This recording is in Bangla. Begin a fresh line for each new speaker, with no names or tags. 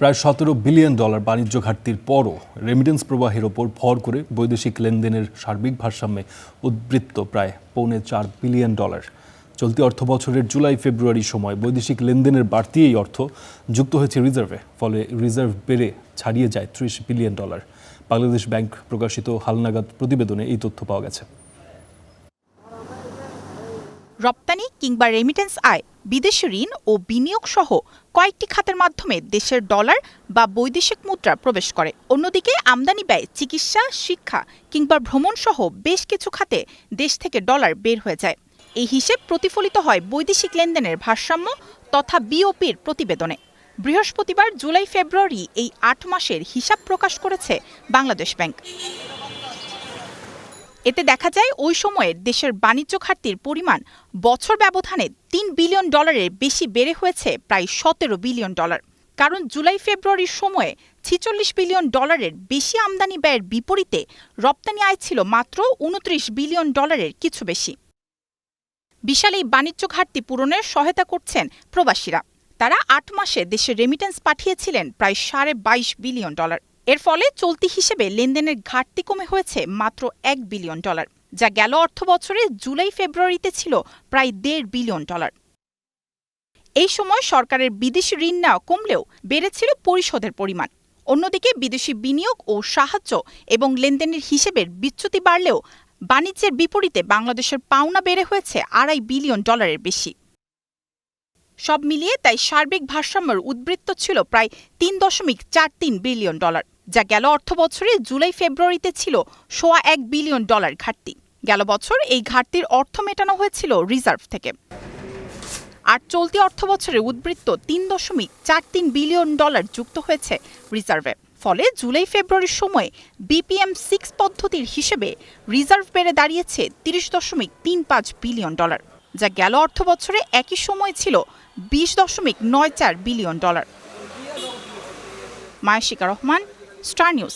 প্রায় $17 বিলিয়ন বাণিজ্য ঘাটতির পরও রেমিটেন্স প্রবাহের ওপর ভর করে বৈদেশিক লেনদেনের সার্বিক ভারসাম্যে উদ্বৃত্ত প্রায় $4.25 বিলিয়ন। চলতি অর্থবছরের জুলাই-ফেব্রুয়ারি সময় বৈদেশিক লেনদেনের বাড়তি এই অর্থ যুক্ত হয়েছে রিজার্ভে, ফলে রিজার্ভ বেড়ে ছাড়িয়ে যায় $30 বিলিয়ন। বাংলাদেশ ব্যাংক প্রকাশিত হালনাগাদ প্রতিবেদনে এই তথ্য পাওয়া গেছে।
রপ্তানি কিংবা রেমিটেন্স আয়, বিদেশি ঋণ ও বিনিয়োগ সহ কয়েকটি খাতের মাধ্যমে দেশের ডলার বা বৈদেশিক মুদ্রা প্রবেশ করে। অন্যদিকে আমদানি ব্যয়, চিকিৎসা, শিক্ষা কিংবা ভ্রমণ সহ বেশ কিছু খাতে দেশ থেকে ডলার বের হয়ে যায়। এই হিসেব প্রতিফলিত হয় বৈদেশিক লেনদেনের ভারসাম্য তথা বিওপির প্রতিবেদনে। বৃহস্পতিবার জুলাই-ফেব্রুয়ারি এই ৮ মাসের হিসাব প্রকাশ করেছে বাংলাদেশ ব্যাংক। এতে দেখা যায় ওই সময়ে দেশের বাণিজ্য ঘাটতির পরিমাণ বছর ব্যবধানে $3 বিলিয়ন বেশি বেড়ে হয়েছে প্রায় $17 বিলিয়ন। কারণ জুলাই-ফেব্রুয়ারির সময়ে $46 বিলিয়ন বেশি আমদানি ব্যয়ের বিপরীতে রপ্তানি আয় ছিল মাত্র $29 বিলিয়ন কিছু বেশি। বিশাল এই বাণিজ্য ঘাটতি পূরণের সহায়তা করছেন প্রবাসীরা। তারা ৮ মাসে দেশে রেমিটেন্স পাঠিয়েছিলেন প্রায় $22.5 বিলিয়ন। এর ফলে চলতি হিসেবে লেনদেনের ঘাটতি কমে হয়েছে মাত্র $1 বিলিয়ন, যা গেল অর্থবছরে জুলাই-ফেব্রুয়ারিতে ছিল প্রায় $1.5 বিলিয়ন। এই সময় সরকারের বিদেশি ঋণ নেওয়া কমলেও বেড়েছিল পরিশোধের পরিমাণ। অন্যদিকে বিদেশি বিনিয়োগ ও সাহায্য এবং লেনদেনের হিসেবের বিচ্যুতি বাড়লেও বাণিজ্যের বিপরীতে বাংলাদেশের পাওনা বেড়ে হয়েছে $2.5 বিলিয়ন বেশি। সব মিলিয়ে তাই সার্বিক ভারসাম্যের উদ্বৃত্ত ছিল প্রায় $3.43 বিলিয়ন, যা গেল অর্থবছরে জুলাই-ফেব্রুয়ারিতে ছিল $1.25 বিলিয়ন ঘাটতি। গেল বছর এই ঘাটতির অর্থ মেটানো হয়েছিল রিজার্ভ থেকে। আর চলতি অর্থবছরে উদ্বৃত্ত $3.43 বিলিয়ন যুক্ত হয়েছে রিজার্ভে। ফলে জুলাই-ফেব্রুয়ারির সময়ে BPM-6 পদ্ধতির হিসেবে রিজার্ভ বেড়ে দাঁড়িয়েছে $30.35 বিলিয়ন, যা গেল অর্থবছরে একই সময় ছিল $20.94 billion. Mayashika Rahman, Star news.